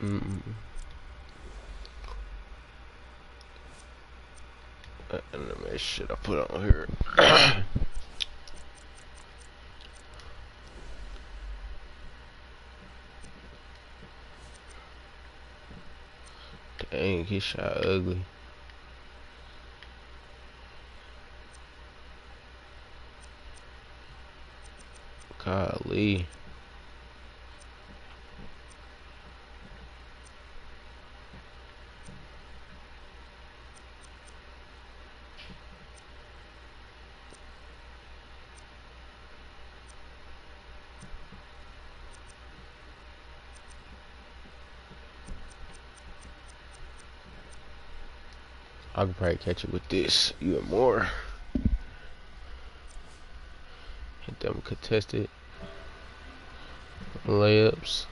Mm. Anime shit I put on here. Dang, his shot ugly. Golly. I could probably catch it with this, even more. Hit them contested layups.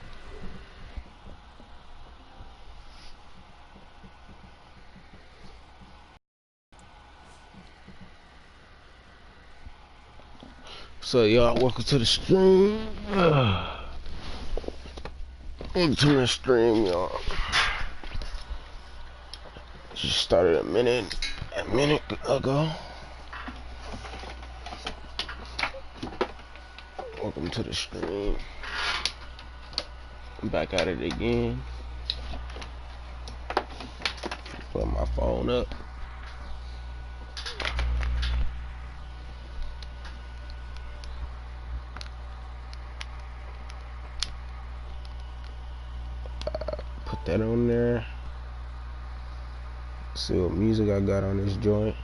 So y'all, welcome to the stream. Welcome to the stream, y'all. Just started a minute ago. Welcome to the stream. I'm back at it again. Put my phone up. Put that on there. See what music I got on this joint.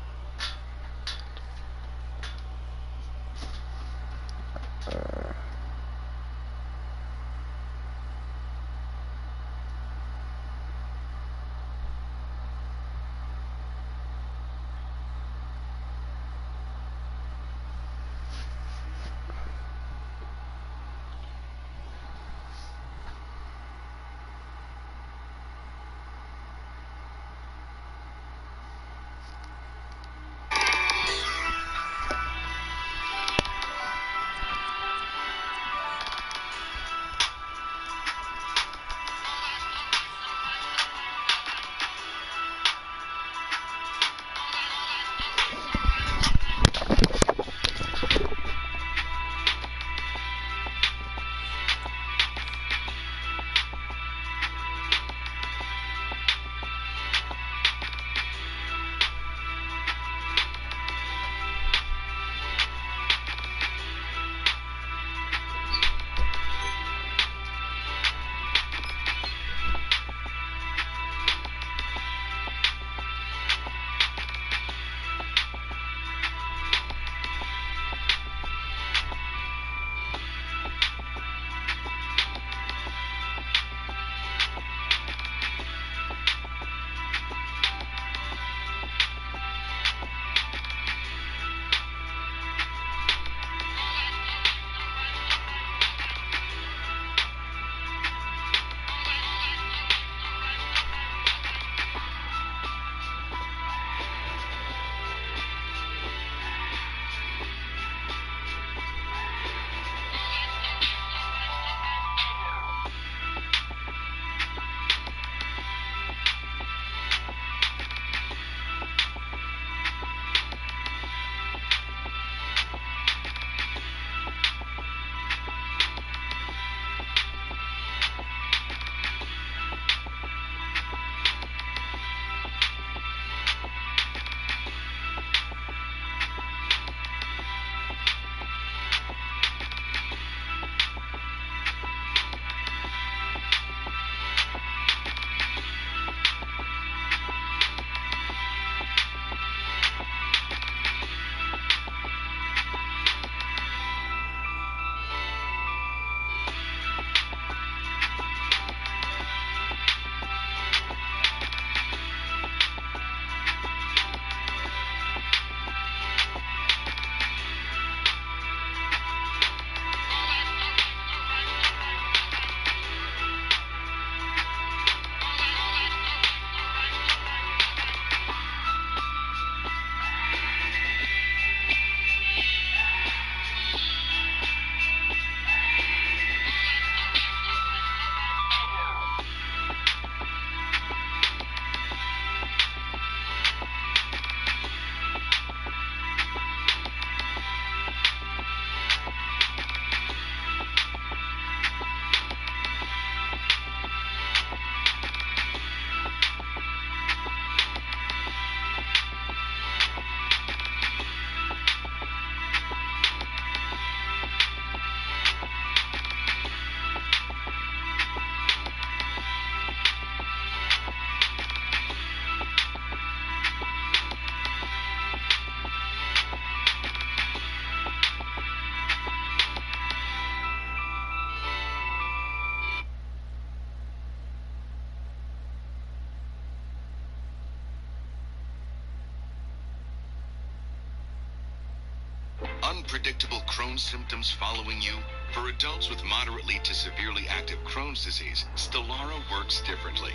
Unpredictable Crohn's symptoms following you? For adults with moderately to severely active Crohn's disease, Stelara works differently.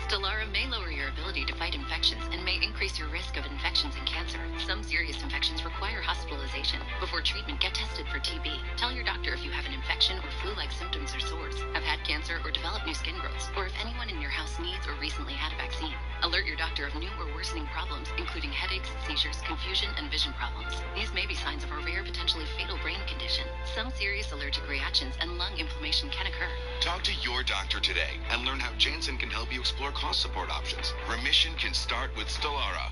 Stelara may lower your ability to fight infections and may increase your risk of infections and cancer. Some serious infections require hospitalization. Before treatment, get tested for TB. Tell your doctor if you have an infection or flu-like symptoms or sores, have had cancer or developed new skin growths, or if anyone in your house needs or recently had a vaccine. Alert your doctor of new or worsening problems, including headaches, seizures, confusion, and vision problems. These may be signs of a rare, potentially fatal brain condition. Some serious allergic reactions and lung inflammation can occur. Talk to your doctor today and learn how Janssen can help you explore cost support options. Remission can start with Stelara.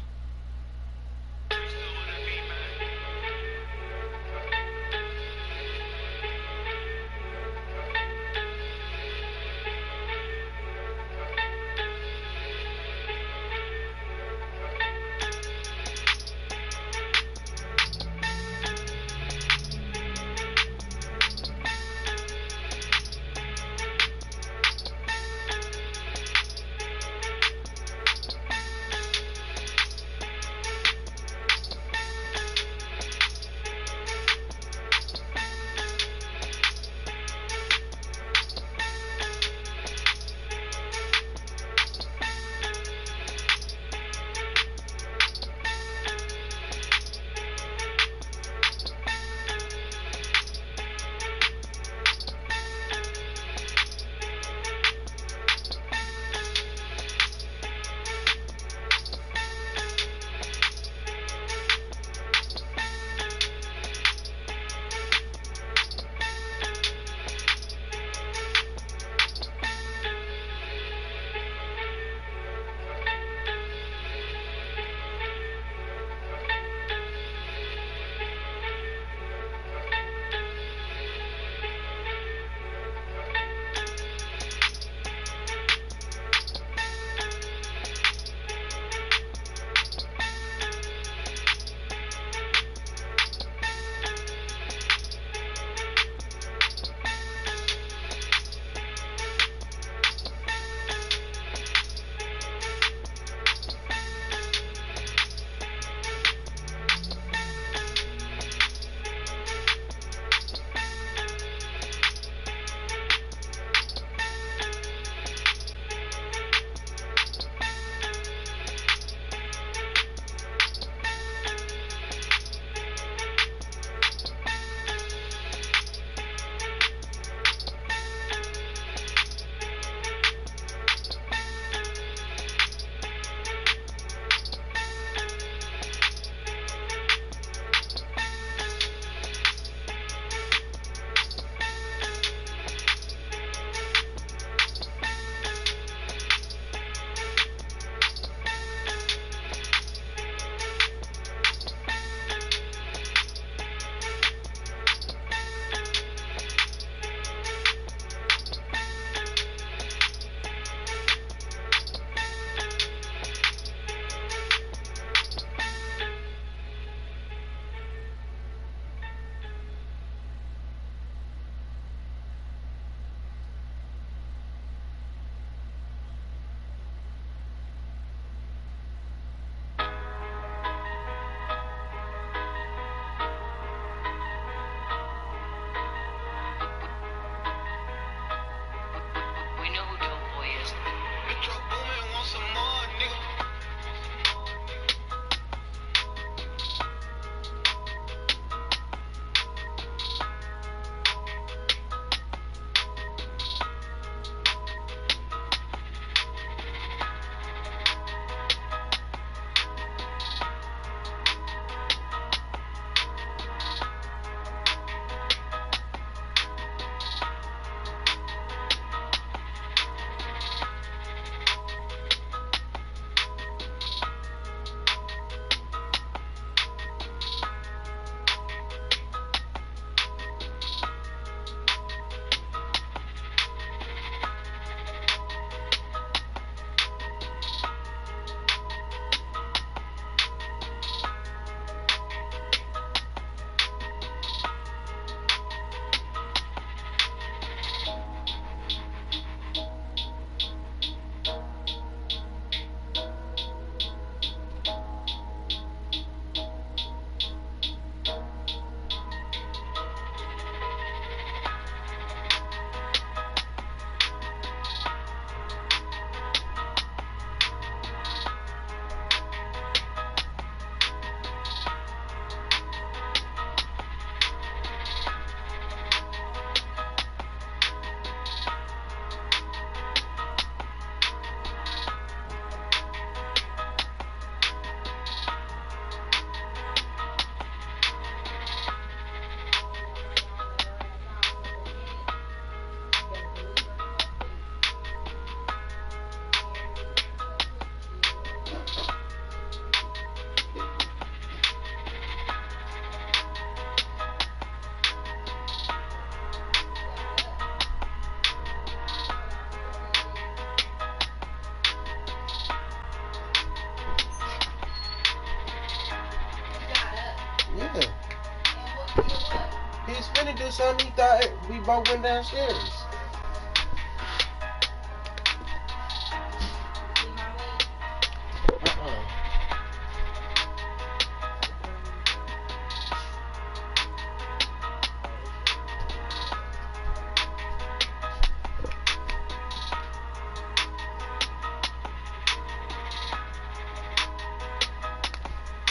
son. He thought we both went downstairs.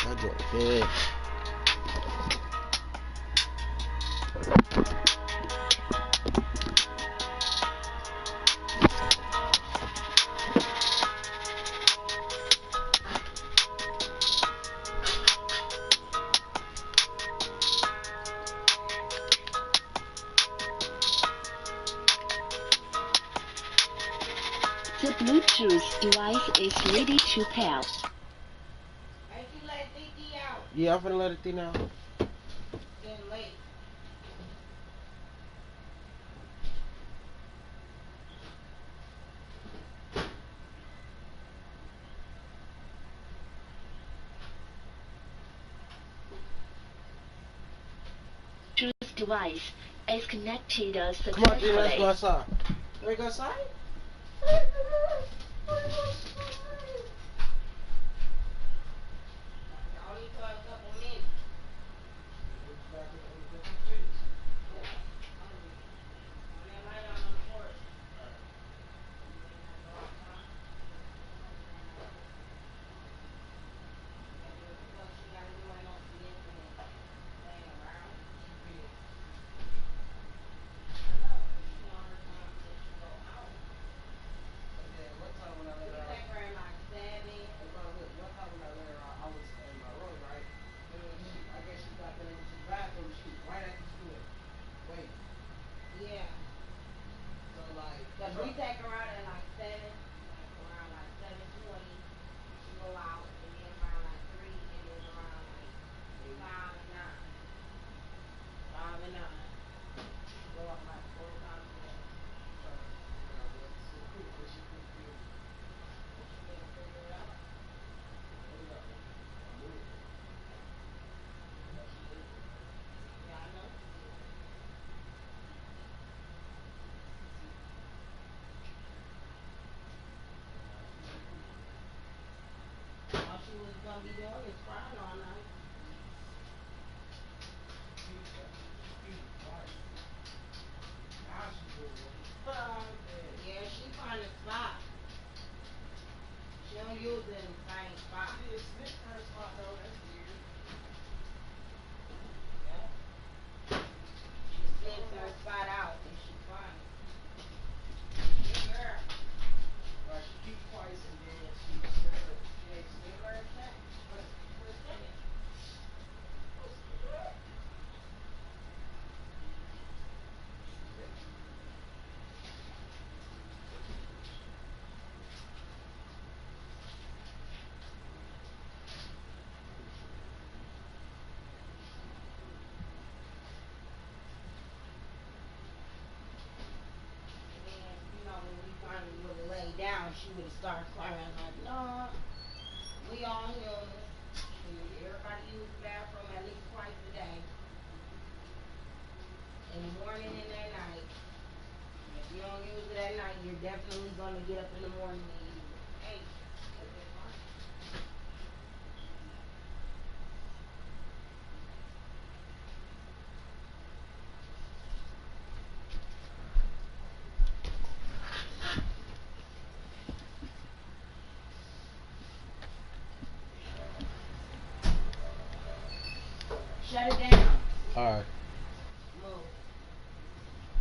I dropped bed. The Bluetooth device is ready to pair. Yeah, I'm finna let it thing out. Bluetooth device is connected Come on, Gina, let's go successfully. outside. You wanna go outside? Down, she would have started crying like, no, we all humans. Everybody use the bathroom at least twice a day. In the morning and at night. If you don't use it at night, you're definitely going to get up in the morning and use it. Hey, that's it, fine. Shut it down. Alright, Move.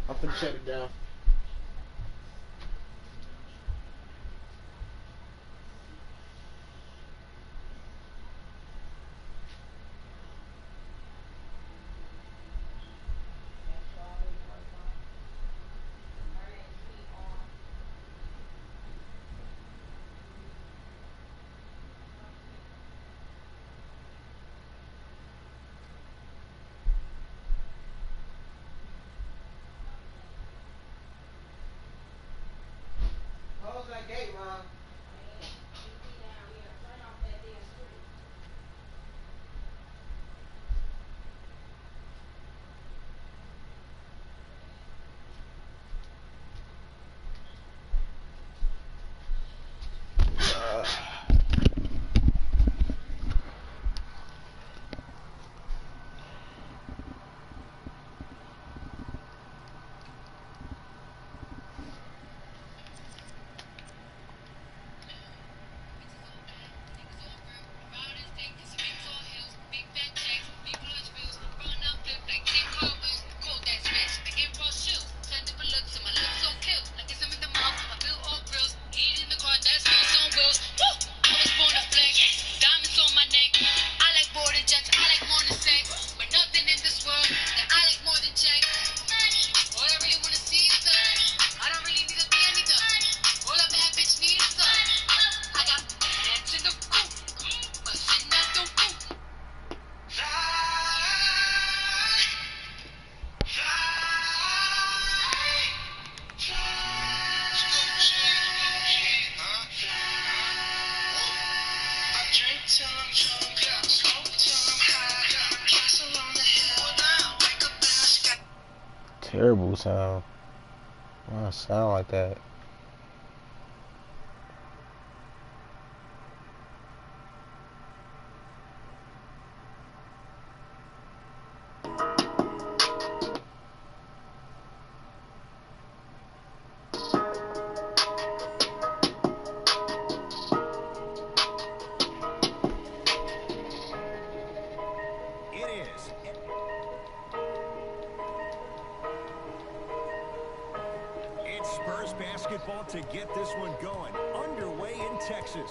I'm finna shut it down. That's all we work on. Turn that TV on. Terrible sound. Why it sound like that? Basketball to get this one going. Underway in Texas.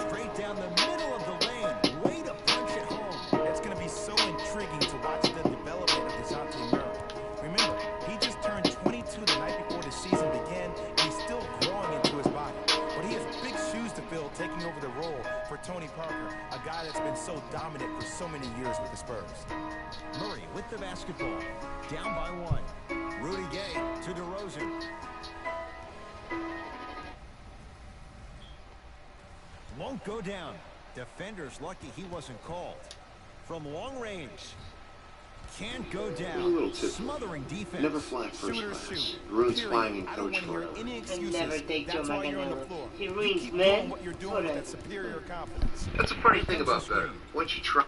Straight down the middle of the lane. Way to punch it home. It's going to be so intriguing to watch the development of DeJounte Murray. Remember, he just turned 22 the night before the season began, and he's still growing into his body. But he has big shoes to fill, taking over the role for Tony Parker, a guy that's been so dominant for so many years with the Spurs. Murray with the basketball. Down by one. Rudy Gay to DeRozan. Won't go down. Defender's lucky he wasn't called. From long range. Can't go down. Smothering defense. Never fly first Shooters class. shoot. Ruins Period. flying in I don't coach want to hear forever. any excuses. Never take That's your why you're on the Maganello. floor. He You ruins, keep man. doing what you're doing with that superior confidence. That's a funny thing about better. Once you try.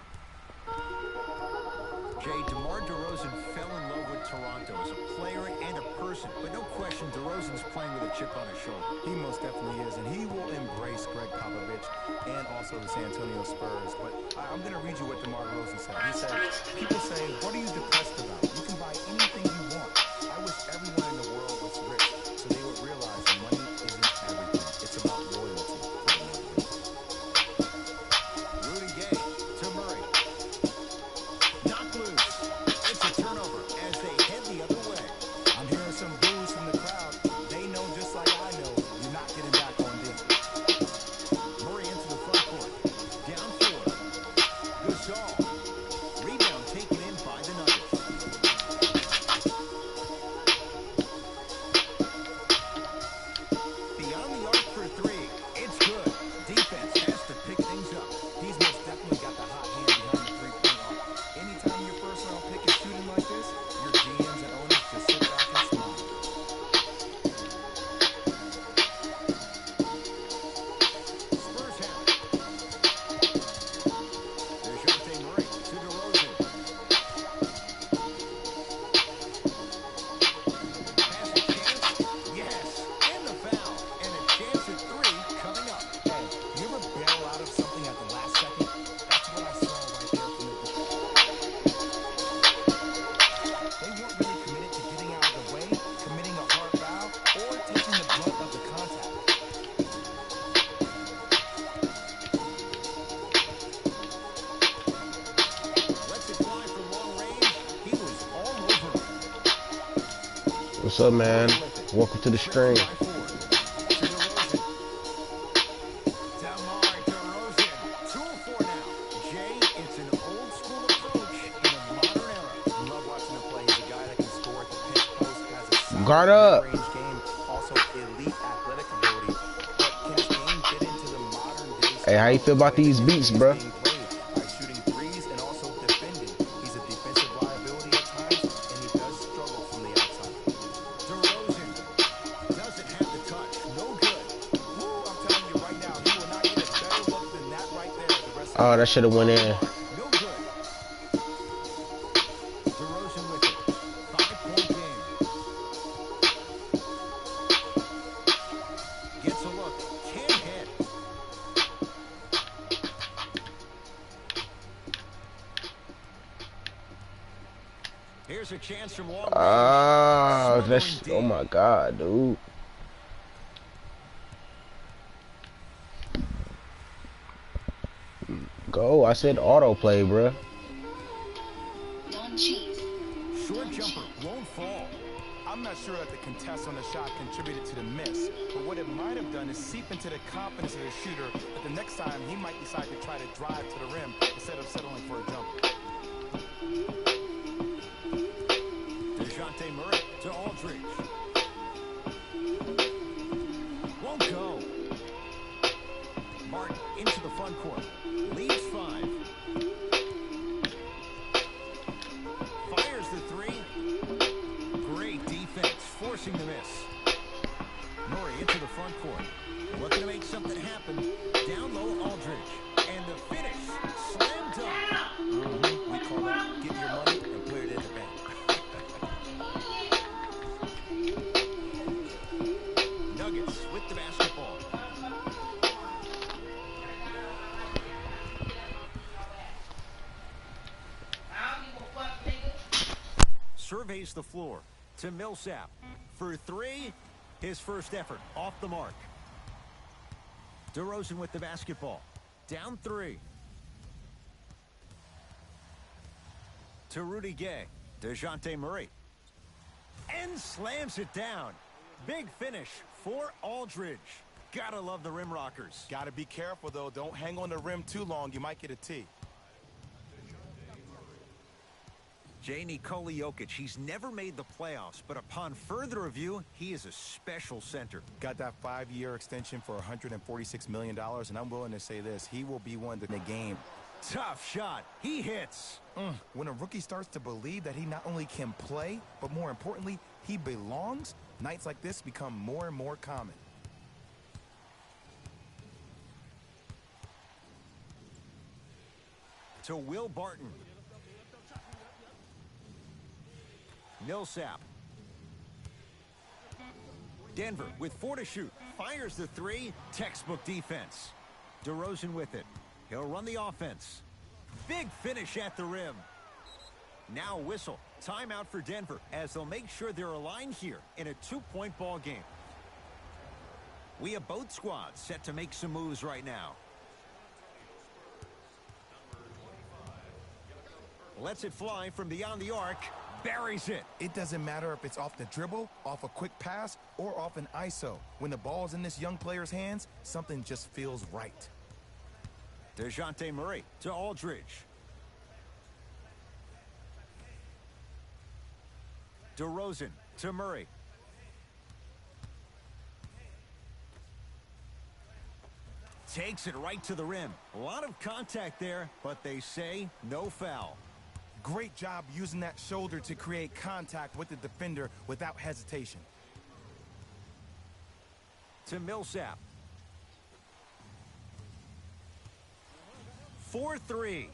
Jay, DeMar DeRozan fell in love with Toronto as a player and a person. But no question, DeRozan's playing with a chip on his shoulder. He most definitely is, and he will embrace Greg Popovich and also the San Antonio Spurs. But I'm going to read you what DeMar DeRozan said. He said, people say, what are you depressed about? You can buy anything you want. I wish everyone in the world was rich, so they would realize money isn't everything. It's about loyalty. Rudy Gay to Murray. Knocked loose. It's a turnover as they head the other way. I'm hearing some boos from the crowd. They know just like I know you're not getting back on deal. Murray into the front court. Down four. Gasol. Rebound taken in by the Nuggets. Beyond the arc for three. It's good. Defense has to pick things up. He's most definitely got the hot hand behind the three-point arc. Anytime your first round pick is shooting like this, your GMs and owners just sit back and smile. Spurs have it. DeJounte Murray to DeRozan. Has a chance? Yes. And the foul. And a chance at three coming up. Hey, you ever bail out of something at the last second? That's what I saw right there from the They weren't really committed to getting out of the way, committing a hard foul, or taking the brunt of the contact. Lets it fly from long range. He was all over it. What's up, man? Welcome to the stream. To DeRozan. DeMar DeRozan. 2-4 now. Jay, it's an old school approach in a modern era. Love watching him play. He's a guy that can score at the pinch post, has a solid Guard up. range game, also elite athletic ability. But can his game fit into the modern day? Hey, how you feel about these beats, bruh? Being played by shooting threes and also defending. He's a defensive liability at times, and he does struggle from the outside. DeRozan doesn't have the touch. No good. Woo, I'm telling you right now, he will not get a better look than that right there the rest of Oh, that should have went in. no good. DeRozan with it. 5-point game. Gets a look. Can't hit. Here's a chance from long range. Ah, that's. Smothering Oh deep. my God, dude. Go. I said autoplay, bruh. Non-cheese. Short jumper won't fall. I'm not sure that the contest on the shot contributed to the miss, but what it might have done is seep into the confidence of the shooter that the next time he might decide to try to drive to the rim instead of settling for a jumper. DeJounte Murray to Aldridge. Won't go. Martin into the front court. Leads 5. Fires the three. the front court. Looking to make something happen. Down low, Aldridge. And the finish. Slam dunk. We call that get your money and put it in the bank. Nuggets with the basketball. Surveys the floor to Millsap. For three, his first effort off the mark. DeRozan with the basketball. Down three. To Rudy Gay. DeJounte Murray. And slams it down. Big finish for Aldridge. Gotta love the rim rockers. Gotta be careful, though. Don't hang on the rim too long. You might get a T. Nikola Jokic, he's never made the playoffs, but upon further review, he is a special center. Got that 5-year extension for $146 million, and I'm willing to say this. He will be one in the game. Tough shot. He hits. When a rookie starts to believe that he not only can play, but more importantly, he belongs, nights like this become more and more common. To Will Barton. Millsap. Denver with 4 to shoot. Fires the three. Textbook defense. DeRozan with it. He'll run the offense. Big finish at the rim. Now whistle. Timeout for Denver as they'll make sure they're aligned here in a 2-point ball game. We have both squads set to make some moves right now. Lets it fly from beyond the arc. Buries it. It doesn't matter if it's off the dribble, off a quick pass, or off an ISO. When the ball's in this young player's hands, something just feels right. DeJounte Murray to Aldridge. DeRozan to Murray. Takes it right to the rim. A lot of contact there, but they say no foul. Great job using that shoulder to create contact with the defender without hesitation. To Millsap. 4-3.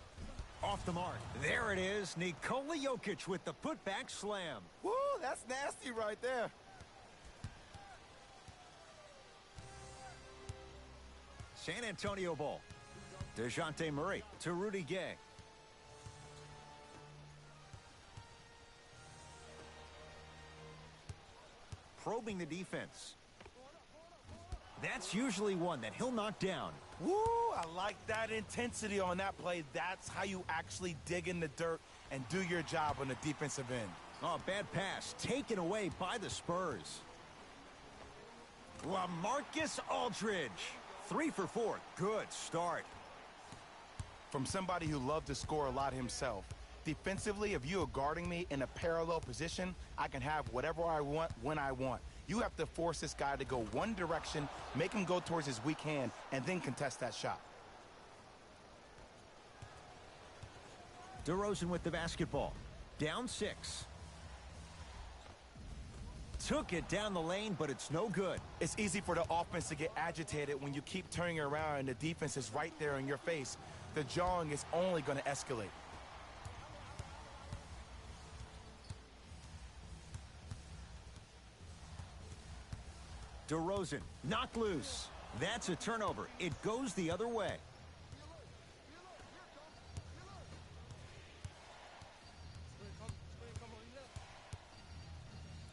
Off the mark. There it is. Nikola Jokic with the putback slam. Woo, that's nasty right there. San Antonio ball. DeJounte Murray to Rudy Gay. Probing the defense. That's usually one that he'll knock down. Woo, I like that intensity on that play. That's how you actually dig in the dirt and do your job on the defensive end. Oh, bad pass. Taken away by the Spurs. LaMarcus Aldridge. 3 for 4. Good start. From somebody who loved to score a lot himself. Defensively, if you are guarding me in a parallel position, I can have whatever I want when I want. You have to force this guy to go one direction, make him go towards his weak hand, and then contest that shot. DeRozan with the basketball. Down 6. Took it down the lane, but it's no good. It's easy for the offense to get agitated when you keep turning around and the defense is right there in your face. The jawing is only going to escalate. DeRozan knocked loose. That's a turnover. It goes the other way.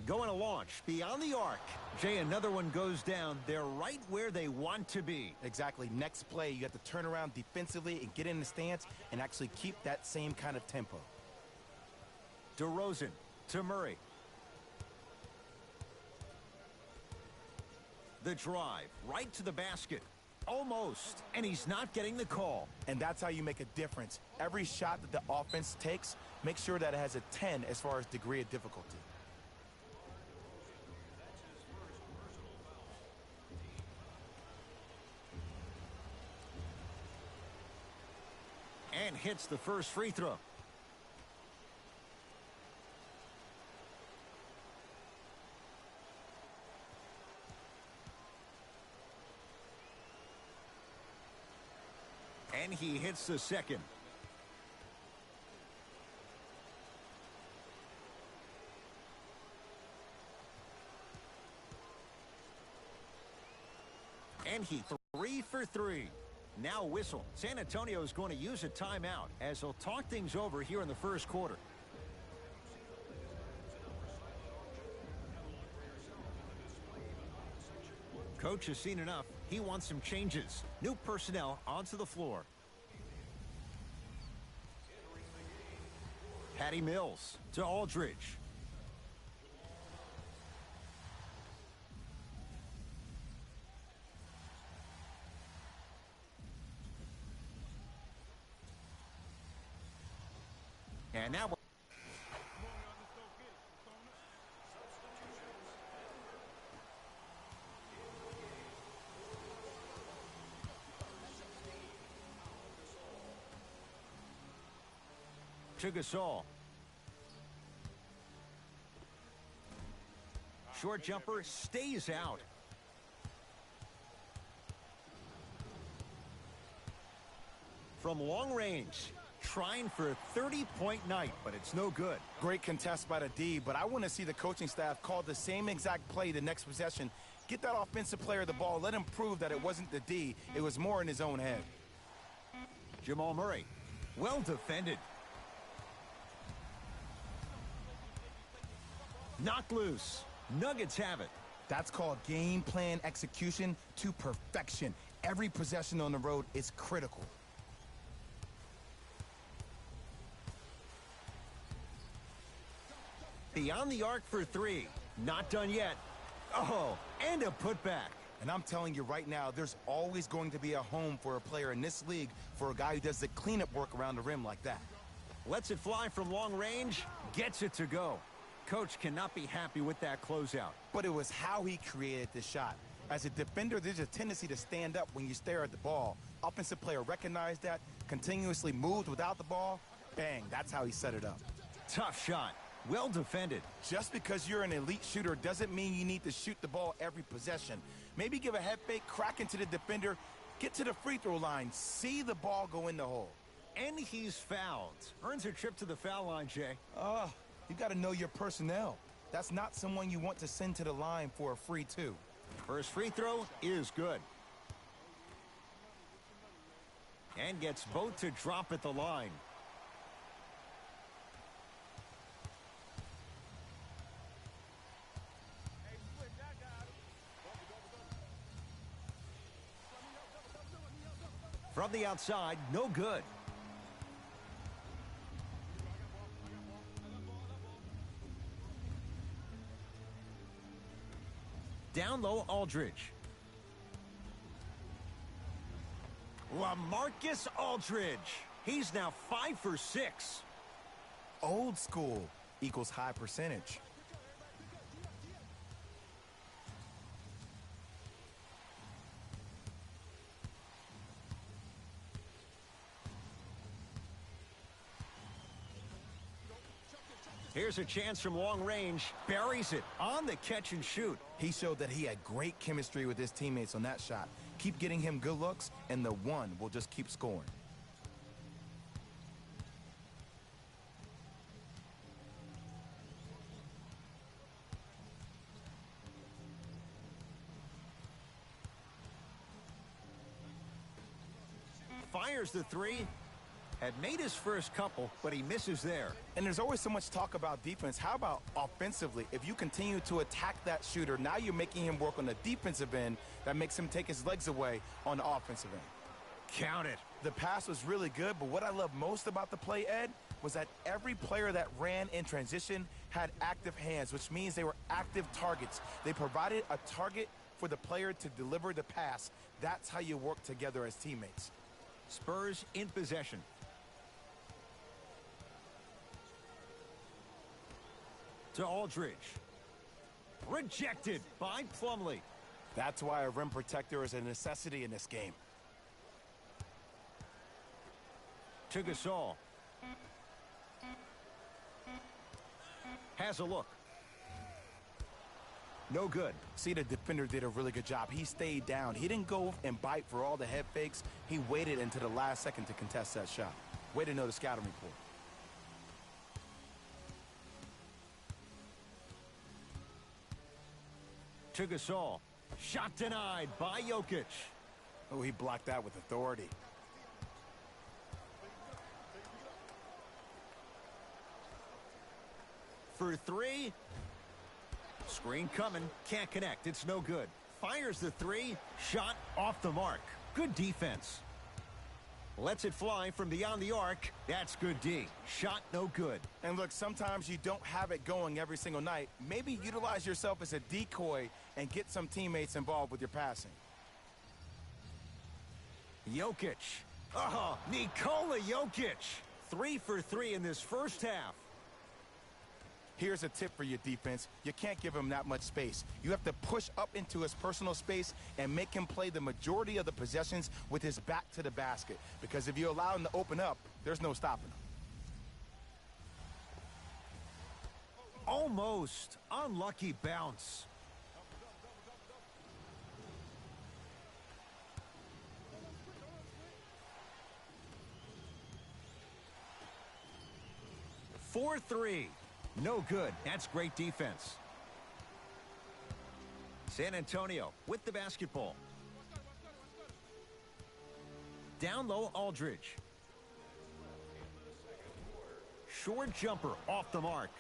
Going to launch beyond the arc. Jay, another one goes down. They're right where they want to be. Exactly. Next play, you have to turn around defensively and get in the stance and actually keep that same kind of tempo. DeRozan to Murray. The drive right to the basket. Almost. And he's not getting the call. And that's how you make a difference. Every shot that the offense takes, make sure that it has a 10 as far as degree of difficulty. And hits the first free throw. And he hits the second. And he 3 for 3. Now whistle. San Antonio is going to use a timeout as they'll talk things over here in the first quarter. Coach has seen enough. He wants some changes. New personnel onto the floor. Patty Mills to Aldridge. And now to Gasol. Short jumper stays out. From long range, trying for a 30-point night, but it's no good. Great contest by the D, but I want to see the coaching staff call the same exact play the next possession. Get that offensive player the ball. Let him prove that it wasn't the D. It was more in his own head. Jamal Murray, well defended. Knocked loose. Nuggets have it. That's called game plan execution to perfection. Every possession on the road is critical. Beyond the arc for 3. Not done yet. Oh, and a putback. And I'm telling you right now, there's always going to be a home for a player in this league for a guy who does the cleanup work around the rim like that. Lets it fly from long range. Gets it to go. Coach cannot be happy with that closeout. But it was how he created the shot. As a defender, there's a tendency to stand up when you stare at the ball. Offensive player recognized that, continuously moved without the ball. Bang, that's how he set it up. Tough shot. Well defended. Just because you're an elite shooter doesn't mean you need to shoot the ball every possession. Maybe give a head fake, crack into the defender, get to the free throw line, see the ball go in the hole. And he's fouled. Earns a trip to the foul line, Jay. You got to know your personnel. That's not someone you want to send to the line for a free two. First free throw is good. And gets both to drop at the line. From the outside, no good. Down low, Aldridge. LaMarcus Aldridge. He's now 5 for 6. Old school equals high percentage. Here's a chance from long range. Buries it on the catch and shoot. He showed that he had great chemistry with his teammates on that shot. Keep getting him good looks, and the one will just keep scoring. Fires the 3. Had made his first couple, but he misses there. And there's always so much talk about defense. How about offensively? If you continue to attack that shooter, now you're making him work on the defensive end. That makes him take his legs away on the offensive end. Count it. The pass was really good, but what I love most about the play, Ed, was that every player that ran in transition had active hands, which means they were active targets. They provided a target for the player to deliver the pass. That's how you work together as teammates. Spurs in possession. To Aldridge. Rejected by Plumlee. That's why a rim protector is a necessity in this game. To Gasol. Has a look. No good. See, the defender did a really good job. He stayed down. He didn't go and bite for all the head fakes. He waited until the last second to contest that shot. Way to know the scouting report. To Gasol. Shot denied by Jokic. Oh, he blocked that with authority. For three. Screen coming. Can't connect. It's no good. Fires the three. Shot off the mark. Good defense. Lets it fly from beyond the arc. That's good D. Shot no good. And look, sometimes you don't have it going every single night. Maybe utilize yourself as a decoy and get some teammates involved with your passing. Jokic. Nikola Jokic. 3 for 3 in this first half. Here's a tip for your defense. You can't give him that much space. You have to push up into his personal space and make him play the majority of the possessions with his back to the basket. Because if you allow him to open up, there's no stopping him. Almost. Unlucky bounce. For three. No good. That's great defense. San Antonio with the basketball. Down low, Aldridge. Short jumper off the mark.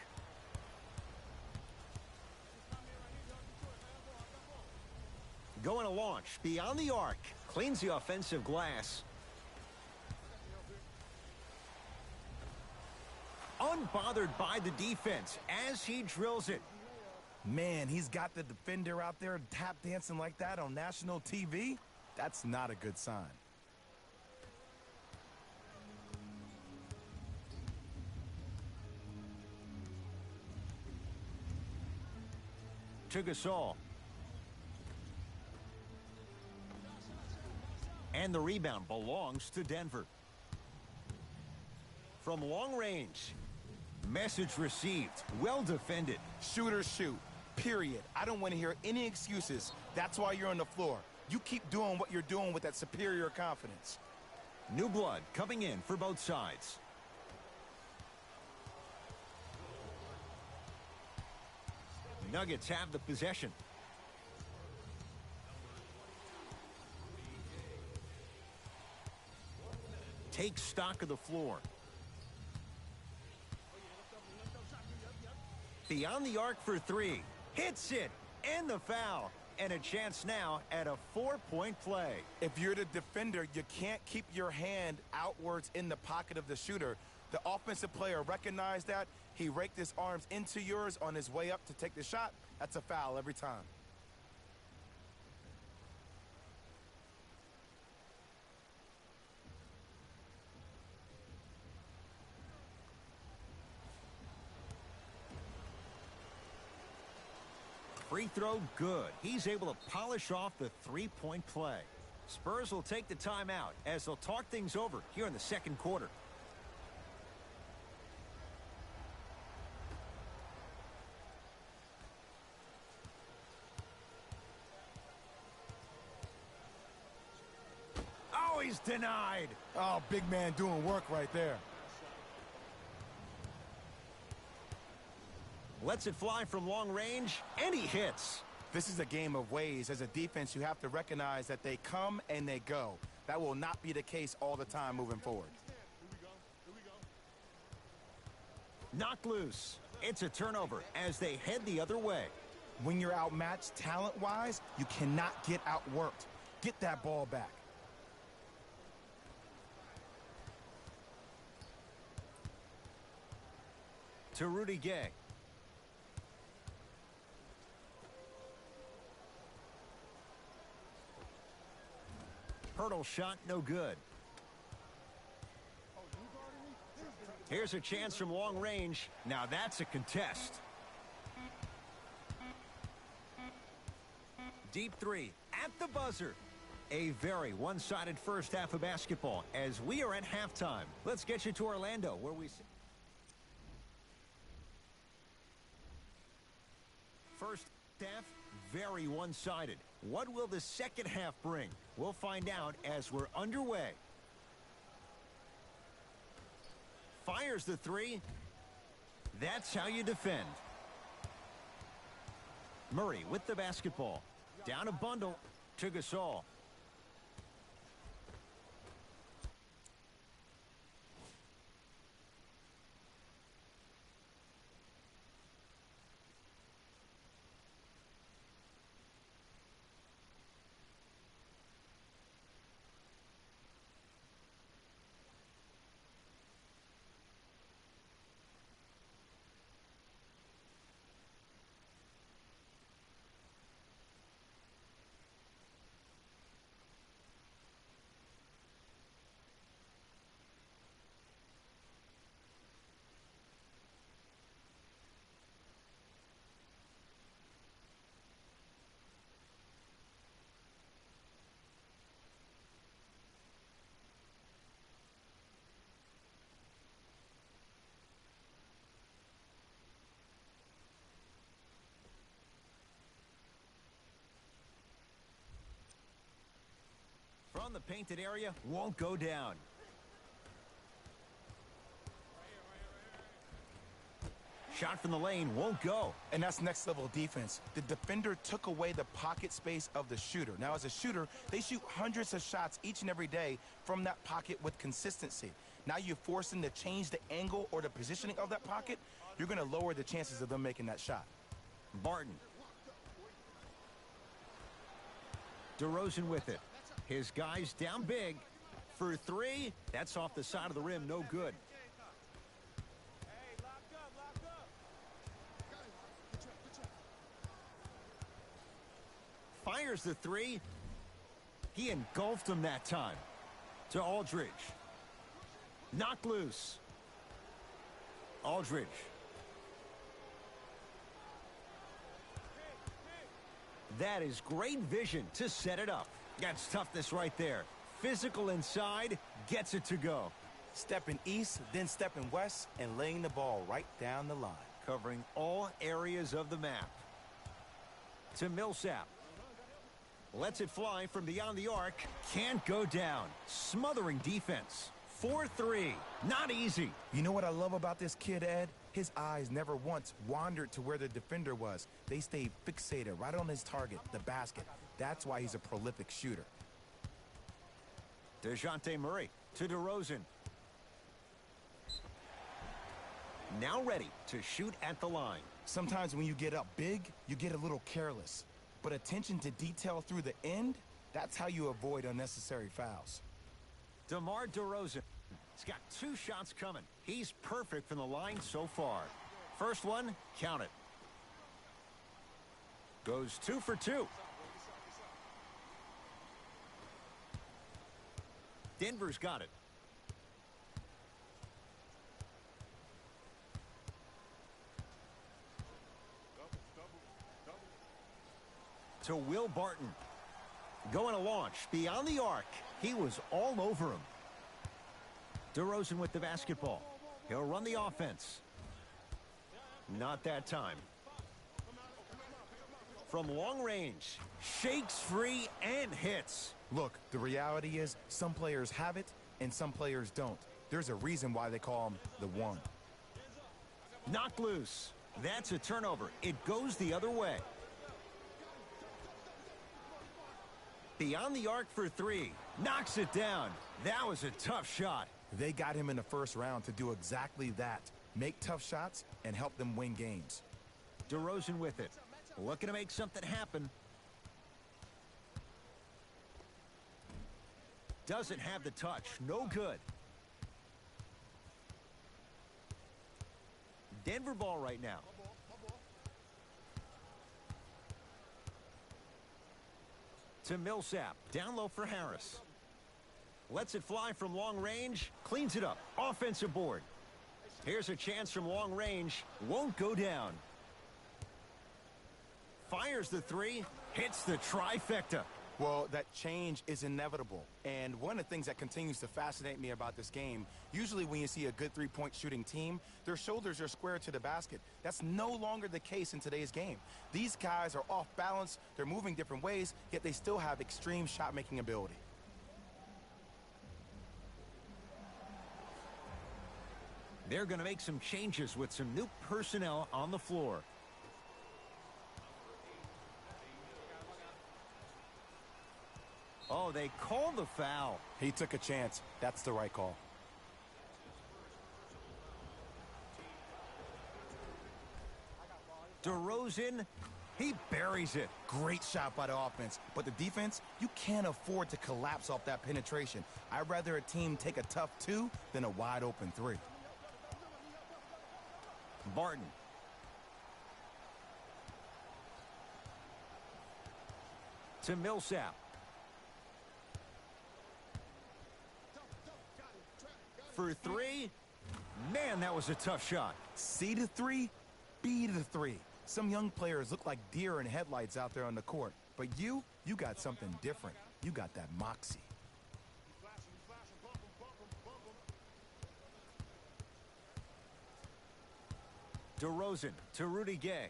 Going to launch beyond the arc. Cleans the offensive glass. Unbothered by the defense as he drills it. Man, he's got the defender out there tap dancing like that on national TV. That's not a good sign. To Gasol. And the rebound belongs to Denver. From long range. Message received. Well defended. Shooters shoot. Period. I don't want to hear any excuses. That's why you're on the floor. You keep doing what you're doing with that superior confidence. New blood coming in for both sides. Nuggets have the possession. Take stock of the floor. Beyond the arc for three. Hits it. And the foul. And a chance now at a 4-point play. If you're the defender, you can't keep your hand outwards in the pocket of the shooter. The offensive player recognized that. He raked his arms into yours on his way up to take the shot. That's a foul every time. Free throw good. He's able to polish off the three-point play. Spurs will take the timeout as they'll talk things over here in the second quarter. Oh, he's denied. Oh, big man doing work right there. Lets it fly from long range, and he hits. This is a game of ways. As a defense, you have to recognize that they come and they go. That will not be the case all the time moving forward. Knocked loose. It's a turnover as they head the other way. When you're outmatched talent-wise, you cannot get outworked. Get that ball back. To Rudy Gay. Hurdle shot, no good. Here's a chance from long range. Now that's a contest. Deep three at the buzzer. A very one-sided first half of basketball as we are at halftime. Let's get you to Orlando where we see. First half very one-sided. What will the second half bring? We'll find out as we're underway. Fires the three. That's how you defend. Murray with the basketball. Down a bundle to Gasol. From the painted area, won't go down. Shot from the lane won't go. And that's next level defense. The defender took away the pocket space of the shooter. Now, as a shooter, they shoot hundreds of shots each and every day from that pocket with consistency. Now you force them to change the angle or the positioning of that pocket. You're going to lower the chances of them making that shot. Barton. DeRozan with it. His guys down big for three. That's off the side of the rim. No good. Fires the three. He engulfed him that time. To Aldridge. Knocked loose. Aldridge. That is great vision to set it up. That's toughness right there. Physical inside, gets it to go. Stepping east, then stepping west, and laying the ball right down the line. Covering all areas of the map. To Millsap. Lets it fly from beyond the arc. Can't go down. Smothering defense. 4-3. Not easy. You know what I love about this kid, Ed? His eyes never once wandered to where the defender was. They stayed fixated right on his target, the basket. That's why he's a prolific shooter. DeJounte Murray to DeRozan. Now ready to shoot at the line. Sometimes when you get up big, you get a little careless. But attention to detail through the end, that's how you avoid unnecessary fouls. DeMar DeRozan. He's got 2 shots coming. He's perfect from the line so far. First one, count it. Goes 2 for 2. Denver's got it. To Will Barton. Going to launch beyond the arc. He was all over him. DeRozan with the basketball. He'll run the offense. Not that time. From long range. Shakes free and hits. Look, the reality is some players have it and some players don't. There's a reason why they call him the one. Knocked loose. That's a turnover. It goes the other way. Beyond the arc for 3. Knocks it down. That was a tough shot. They got him in the first round to do exactly that. Make tough shots and help them win games. DeRozan with it. Looking to make something happen. Doesn't have the touch. No good. Denver ball right now. To Millsap. Down low for Harris. Lets it fly from long range. Cleans it up. Offensive board. Here's a chance from long range. Won't go down. Fires the 3. Hits the trifecta. Well, that change is inevitable. And one of the things that continues to fascinate me about this game, usually when you see a good three-point shooting team, their shoulders are square to the basket. That's no longer the case in today's game. These guys are off balance, they're moving different ways, yet they still have extreme shot-making ability. They're going to make some changes with some new personnel on the floor. Oh, they called the foul. He took a chance. That's the right call. DeRozan, he buries it. Great shot by the offense. But the defense, you can't afford to collapse off that penetration. I'd rather a team take a tough 2 than a wide open 3. Barton. To Millsap. For 3. Man, that was a tough shot. C to 3, B to 3. Some young players look like deer in headlights out there on the court. But you got something different. You got that moxie. DeRozan to Rudy Gay.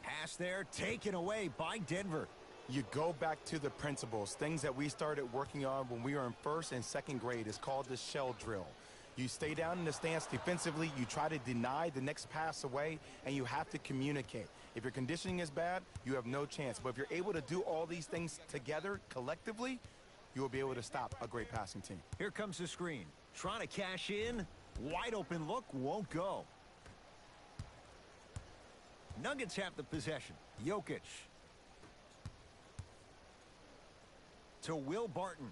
Pass there, taken away by Denver. You go back to the principles, things that we started working on when we were in first and second grade. Is called the shell drill. You stay down in the stance defensively, you try to deny the next pass away, and you have to communicate. If your conditioning is bad, you have no chance. But if you're able to do all these things together, collectively, you will be able to stop a great passing team. Here comes the screen. Trying to cash in. Wide open look, won't go. Nuggets have the possession. Jokic. To Will Barton.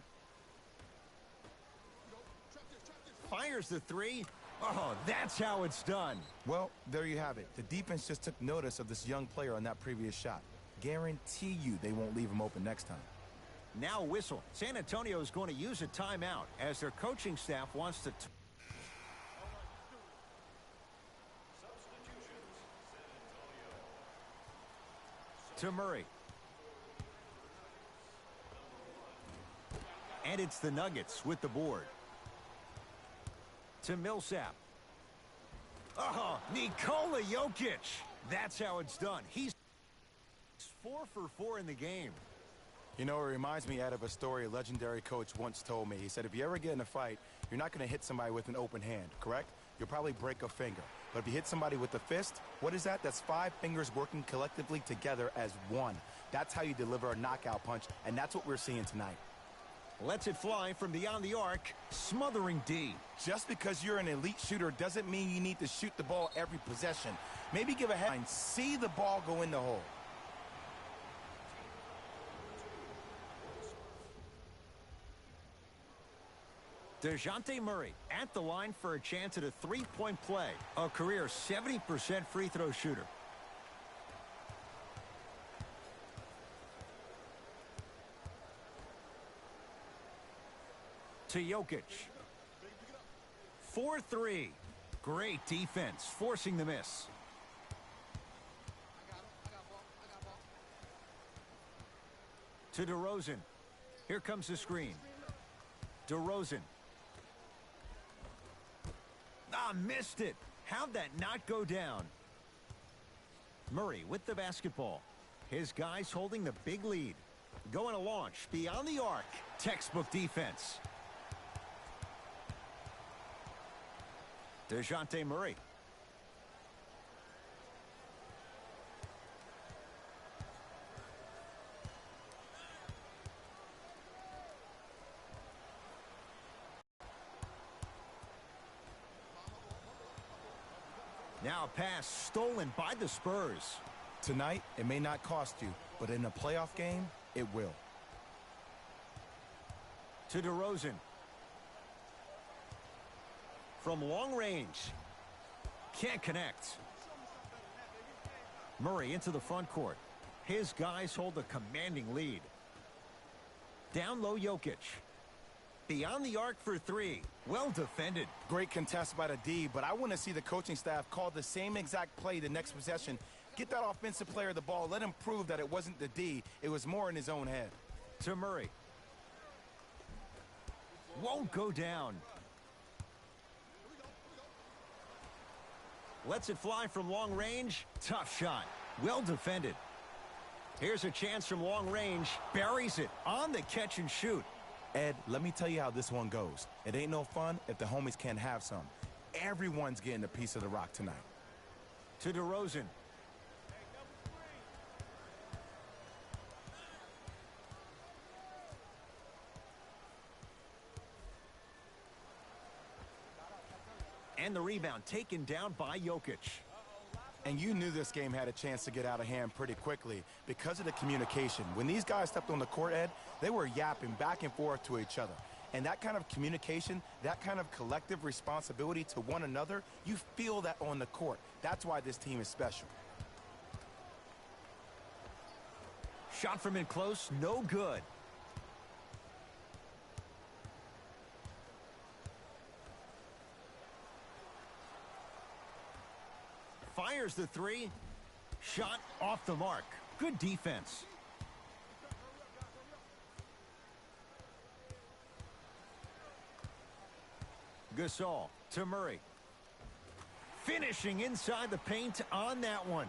Fires the 3. Oh, that's how it's done. Well, there you have it. The defense just took notice of this young player on that previous shot. Guarantee you they won't leave him open next time. Now whistle. San Antonio is going to use a timeout as their coaching staff wants to... To Murray. And it's the Nuggets with the board. To Millsap. Oh, Nikola Jokic. That's how it's done. He's 4 for 4 in the game. You know, it reminds me of a story a legendary coach once told me. He said, if you ever get in a fight, you're not going to hit somebody with an open hand, correct? You'll probably break a finger. But if you hit somebody with a fist, what is that? That's 5 fingers working collectively together as one. That's how you deliver a knockout punch, and that's what we're seeing tonight. Lets it fly from beyond the arc, smothering D. Just because you're an elite shooter doesn't mean you need to shoot the ball every possession. Maybe give a head and see the ball go in the hole. DeJounte Murray at the line for a chance at a three-point play. A career 70% free throw shooter. To Jokic. 4-3. Great defense, forcing the miss. To DeRozan. Here comes the screen. DeRozan. Ah, missed it. How'd that not go down? Murray with the basketball. His guys holding the big lead. Going to launch beyond the arc. Textbook defense. DeJounte Murray. Now a pass stolen by the Spurs. Tonight, it may not cost you, but in a playoff game, it will. To DeRozan. From long range. Can't connect. Murray into the front court. His guys hold a commanding lead. Down low Jokic. Beyond the arc for 3. Well defended. Great contest by the D, but I want to see the coaching staff call the same exact play the next possession. Get that offensive player the ball. Let him prove that it wasn't the D. It was more in his own head. To Murray. Won't go down. Lets it fly from long range. Tough shot. Well defended. Here's a chance from long range. Buries it on the catch and shoot. Ed, let me tell you how this one goes. It ain't no fun if the homies can't have some. Everyone's getting a piece of the rock tonight. To DeRozan. And the rebound taken down by Jokic. And you knew this game had a chance to get out of hand pretty quickly because of the communication. When these guys stepped on the court, Ed, they were yapping back and forth to each other. And that kind of communication, that kind of collective responsibility to one another, you feel that on the court. That's why this team is special. Shot from in close, no good. Fires the three. Shot off the mark. Good defense. Gasol to Murray. Finishing inside the paint on that one.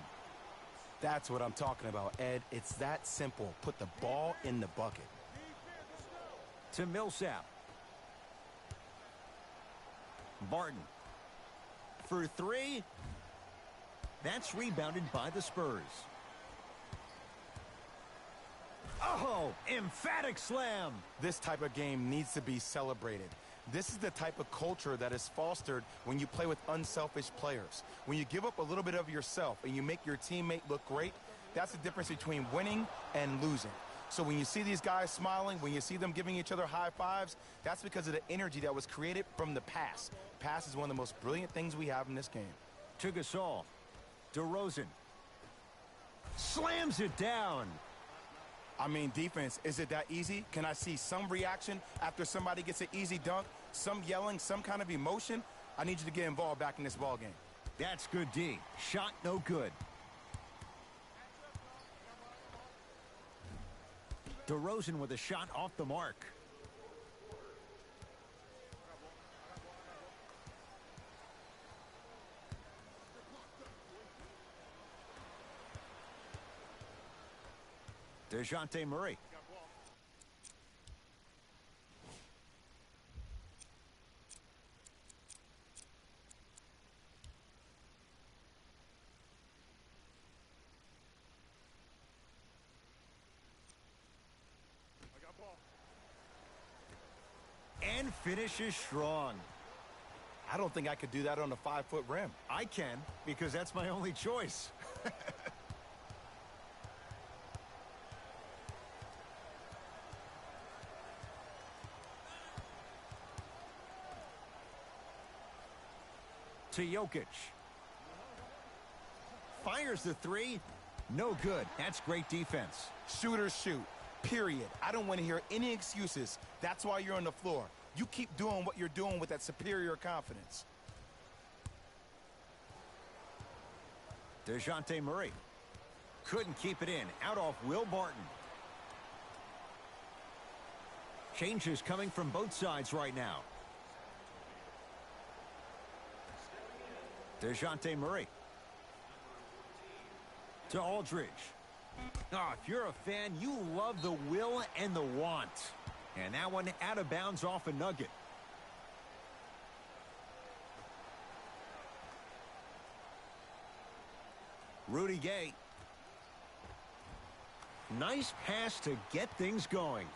That's what I'm talking about, Ed. It's that simple. Put the ball in the bucket. To Millsap. Barton. For three. That's rebounded by the Spurs. Oh, emphatic slam. This type of game needs to be celebrated. This is the type of culture that is fostered when you play with unselfish players. When you give up a little bit of yourself and you make your teammate look great, that's the difference between winning and losing. So when you see these guys smiling, when you see them giving each other high fives, that's because of the energy that was created from the pass. Pass is one of the most brilliant things we have in this game. To Gasol. DeRozan. Slams it down. I mean, defense, is it that easy? Can I see some reaction after somebody gets an easy dunk? Some yelling, some kind of emotion? I need you to get involved back in this ball game. That's good D. Shot no good. DeRozan with a shot off the mark. DeJounte Murray. And finishes strong. I don't think I could do that on a 5-foot rim. I can, because that's my only choice. To Jokic. Fires the three. No good. That's great defense. Shooters shoot. Period. I don't want to hear any excuses. That's why you're on the floor. You keep doing what you're doing with that superior confidence. DeJounte Murray. Couldn't keep it in. Out off Will Barton. Changes coming from both sides right now. DeJounte Murray. To Aldridge. Oh, if you're a fan, you love the will and the want. And that one out of bounds off a nugget. Rudy Gay. Nice pass to get things going.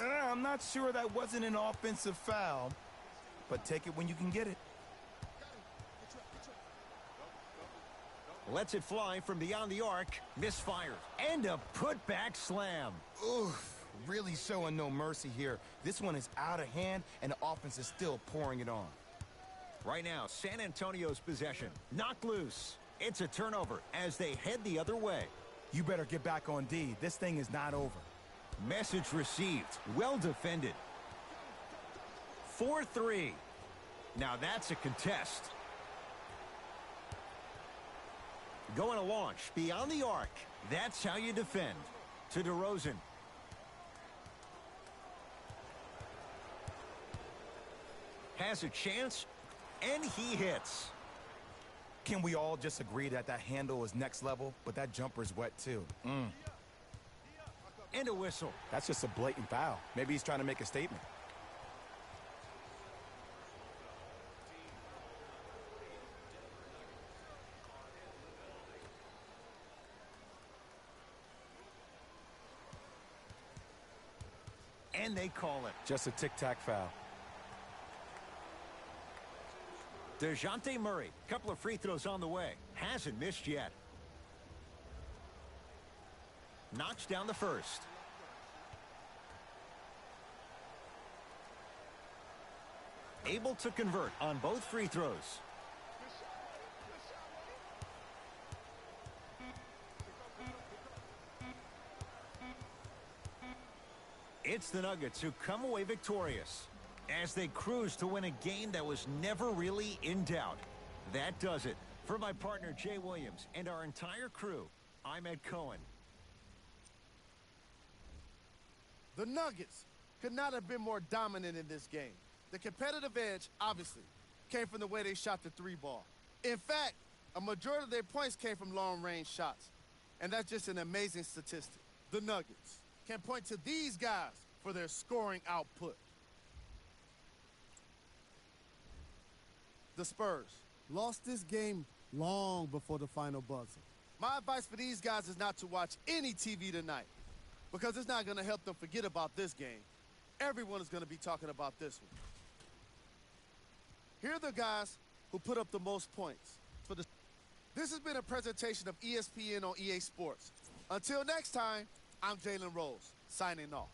I'm not sure that wasn't an offensive foul, but take it when you can get it. Lets it fly from beyond the arc. Misfires. And a putback slam. Oof. Really showing no mercy here. This one is out of hand, and the offense is still pouring it on. Right now, San Antonio's possession. Knocked loose. It's a turnover as they head the other way. You better get back on D. This thing is not over. Message received. Well defended. 4-3. Now that's a contest. Going to launch beyond the arc. That's how you defend. To DeRozan. has a chance, and he hits. Can we all just agree that that handle is next level, but that jumper's wet too? And a whistle. That's just a blatant foul. Maybe he's trying to make a statement. And they call it. Just a tic-tac foul. DeJounte Murray, couple of free throws on the way. Hasn't missed yet. Knocks down the first. Able to convert on both free throws. It's the Nuggets who come away victorious as they cruise to win a game that was never really in doubt. That does it. For my partner Jay Williams and our entire crew, I'm Ed Cohen. The Nuggets could not have been more dominant in this game. The competitive edge, obviously, came from the way they shot the three ball. In fact, a majority of their points came from long-range shots. And that's just an amazing statistic. The Nuggets can point to these guys for their scoring output. The Spurs lost this game long before the final buzzer. My advice for these guys is not to watch any TV tonight because it's not going to help them forget about this game. Everyone is going to be talking about this one. Here are the guys who put up the most points. This has been a presentation of ESPN on EA Sports. Until next time, I'm Jalen Rose, signing off.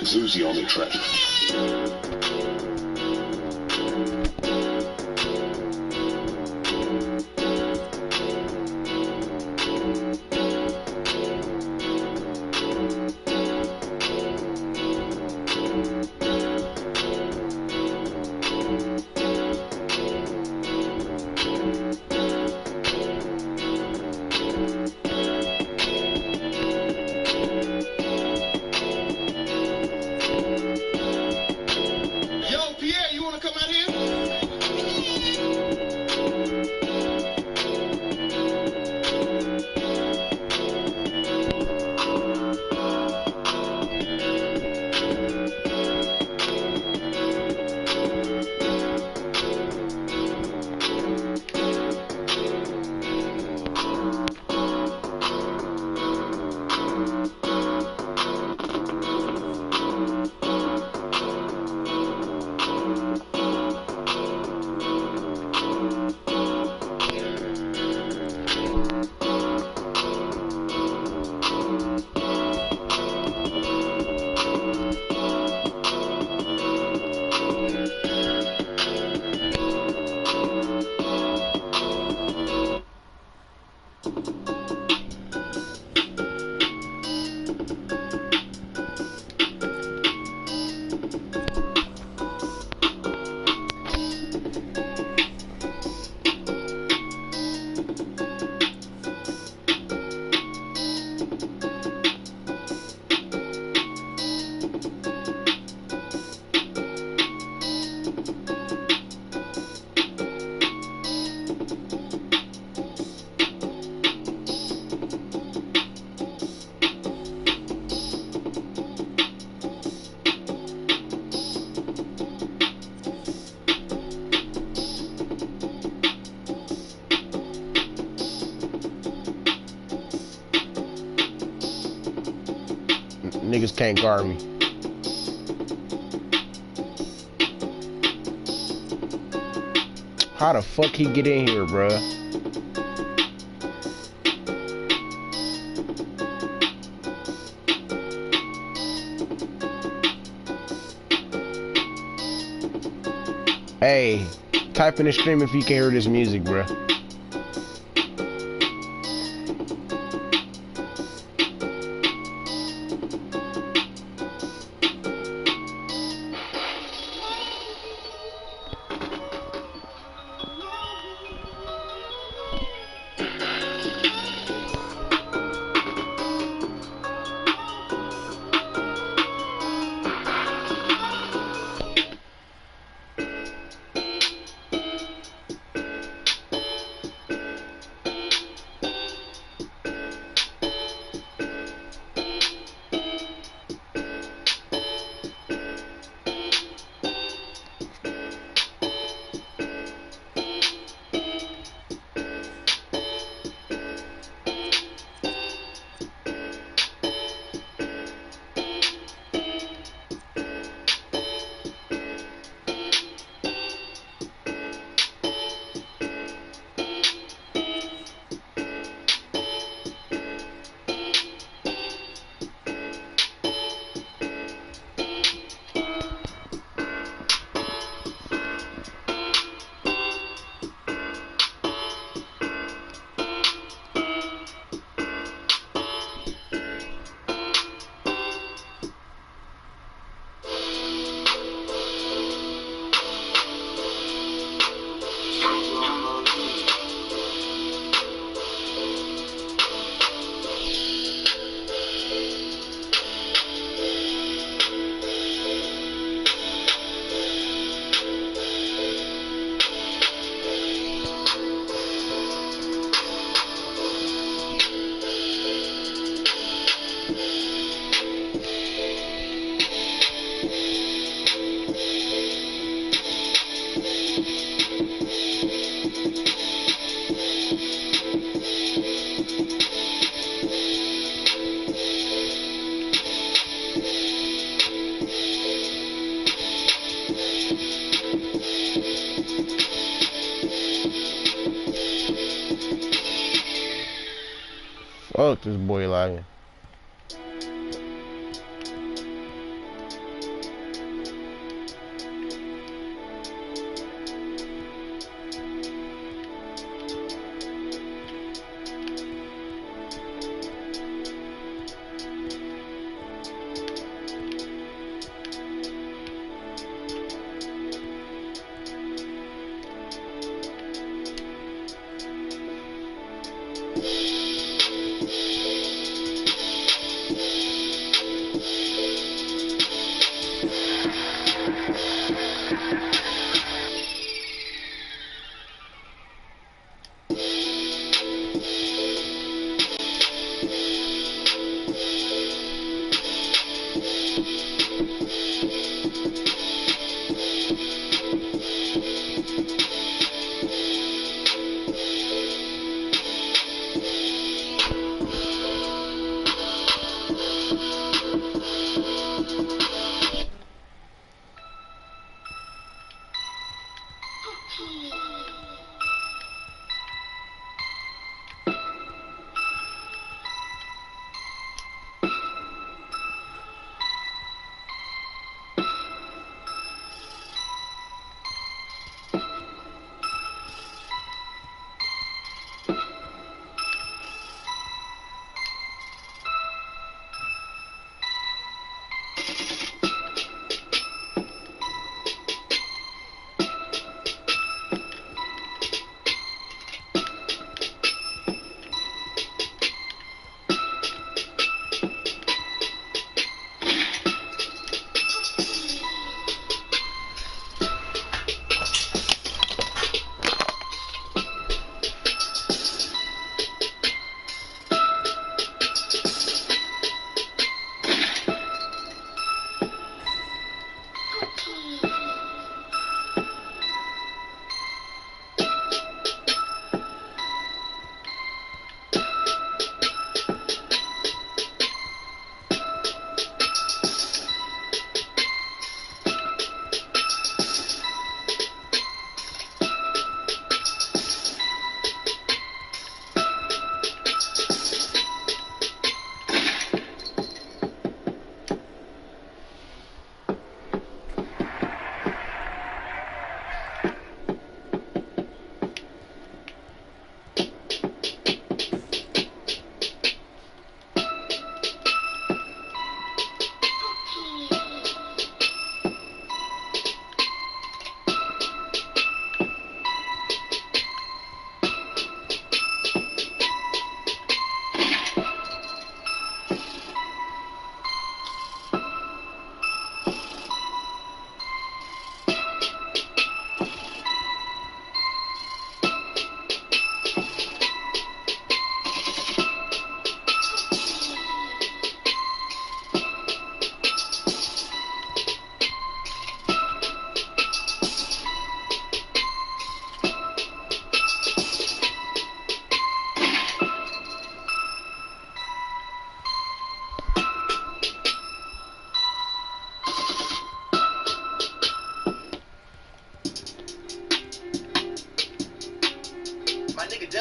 Zuzi on the track. Niggas can't guard me. How the fuck he get in here, bruh? Hey, type in the stream if you can hear this music, bruh. Fuck this boy lying.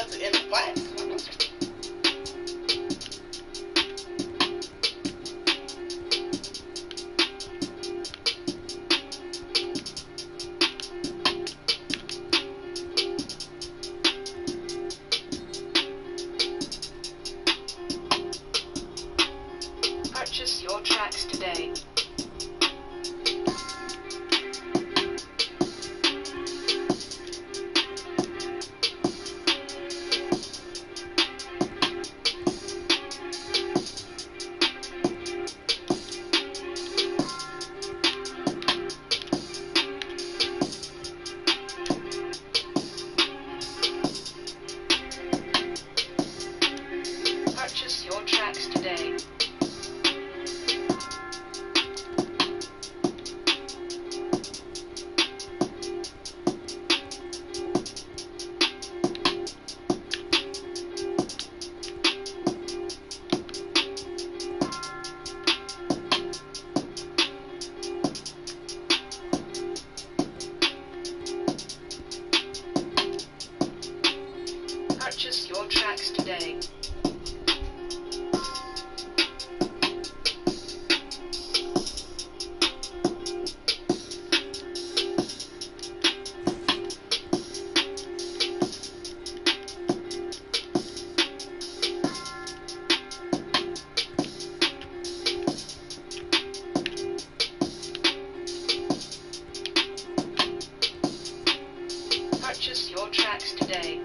invested in the fight. Purchase your tracks today. Purchase your tracks today. Purchase your tracks today. Purchase your tracks today.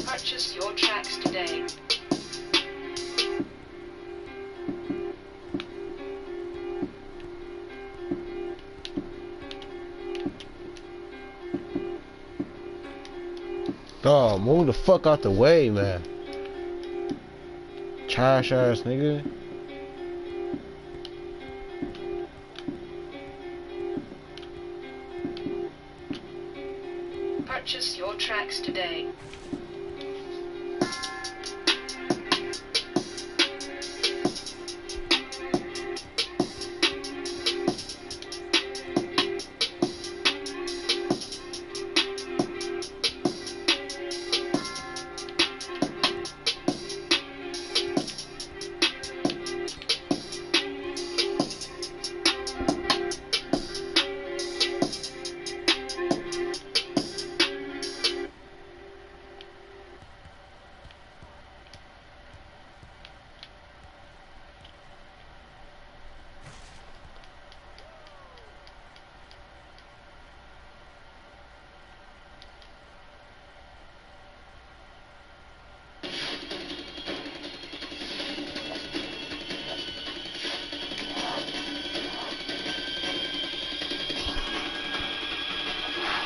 Purchase your tracks today. Dog, move the fuck out the way, man. Trash ass nigga. Purchase your tracks today.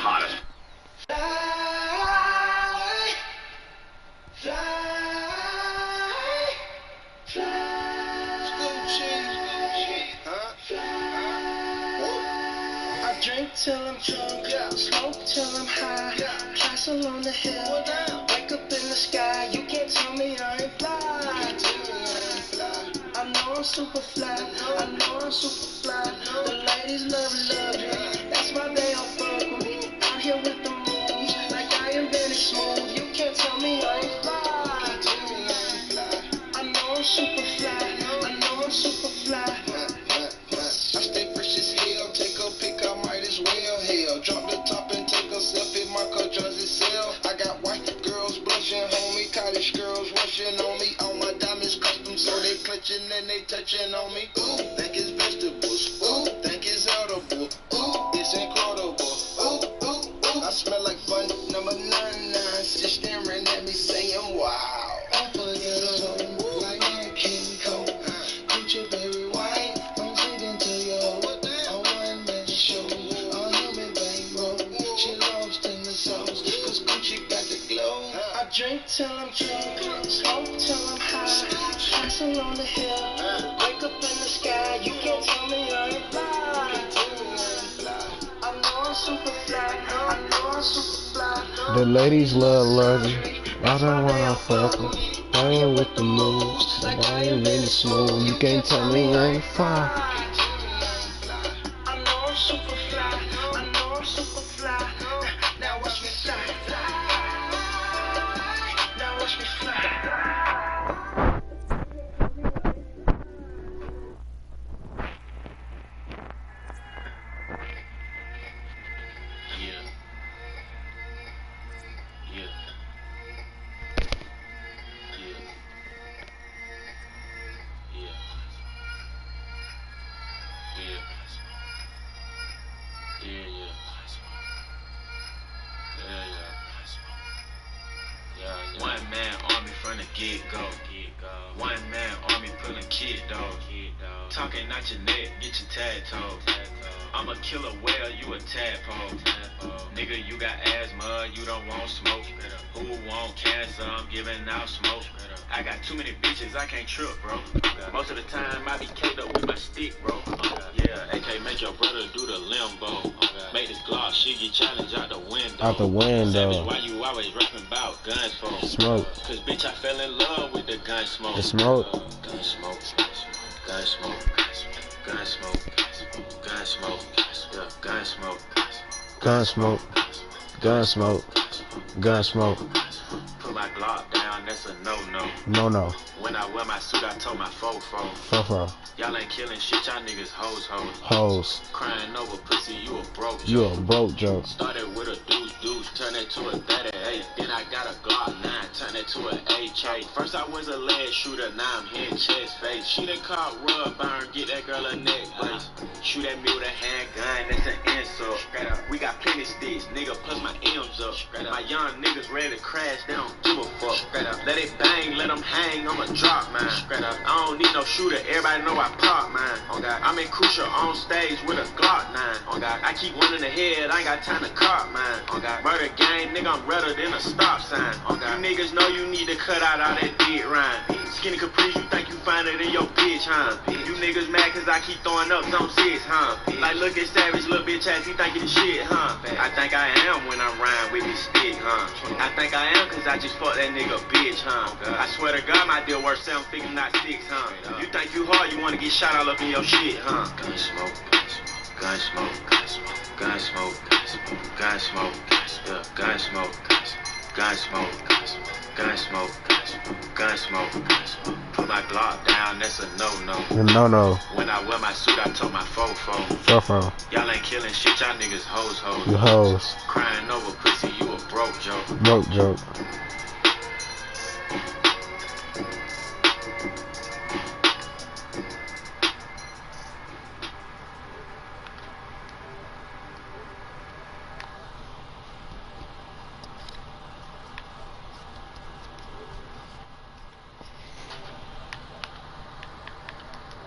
Hottest. I drink till I'm drunk, smoke till I'm high, castle on the hill, wake up in the sky. You can't tell me I ain't fly. I know I'm super fly, I know I'm super fly. The ladies love me, that's why they all fuck with me. Out here with the moves, like I invented smooth. You can't tell me I ain't fly. I know I'm super fly, I know I'm super fly. I stay fresh as hell, take a pic, I might as well. Hell, drop the top and take a selfie, my culture is sell. I got white girls blushing, homie, cottage girls rushing on me. All my diamonds custom, so they clutching and they touching on me. Ooh, think it's vegetables, ooh, think it's edible, ooh, it's incredible, ooh, ooh, ooh. I smell like bun number 99, just staring at me saying wow. Unforgettable, like King Kong, Gucci baby white, I'm singing to you. A one-man show, a human bankroll. She lost in the sauce, cause Gucci got the glow. I drink till I'm drunk, smoke till I'm high, castle on the hill, wake up The ladies love lugging. I don't wanna fuck her. Playing with the moves. I ain't really smooth. You can't tell me I ain't fine. One man army from the get-go. One man army pulling kid dog. Talking out your neck, get your tag toes. I'm a killer whale, you a tadpole. Nigga, you got asthma, you don't want smoke. Who want cancer? I'm giving out smoke. I got too many bitches, I can't trip, bro. Most of the time, I be caked up with my stick, bro. Yeah, AK, make your brother do the limbo. Make this Glock shit get challenged out the window. Out the window. Savage, why you always rapping about guns for? Smoke. Cause bitch, I fell in love with the gun smoke. The smoke. Gun smoke. Gun smoke. Gun smoke. Gun smoke. Yeah, gun smoke. Gun smoke. Gun smoke. Gun smoke. Put my Glock down, that's a no-no. No. When I wear my suit, I told my fofo. Fofo. Y'all ain't killing shit, y'all niggas hoes. Hoes. Crying over pussy, you a broke joke. You a broke joke. Started with a deuce, turn it to a 38. Then I got a Glock 9, turn it to an AK. First I was a leg shooter, now I'm hitting chest face. She done caught rub burn, get that girl a neck brace. Shoot at me with a handgun, that's an insult. We got plenty sticks, nigga, plus my M's up. My young niggas ready to crash, they don't give a fuck. Let it bang, let them hang, I'ma drop mine. I don't need no shooter, everybody know I pop mine. I'm in Crucial on stage with a Glock 9. I keep one in the head, I ain't got time to cop mine. Murder gang, nigga, I'm redder than a stop sign. You niggas know you need to cut out all that dead rhyme. Skinny Caprice, you think you find it in your bitch, huh? You niggas mad cause I keep throwing up zone 6, huh? Like look at Savage, little bitch ass, he think he the shit, huh? I think I am when I'm riding with this stick, huh? I think I am cause I just fucked that nigga bitch, huh? I swear to God, my deal worth 7 figures, not 6, huh? You think you hard, you wanna get shot all up in your shit, huh? Gun smoke, gun smoke, gun smoke, gun smoke, yeah, gun smoke, gun smoke, gun smoke, gun smoke. Put my Glock down, that's a no-no. No. When I wear my suit, I told my fofo. Fofo. Y'all ain't killing shit, y'all niggas hoes. You hoes. Crying over pussy, you a broke joke. Broke joke.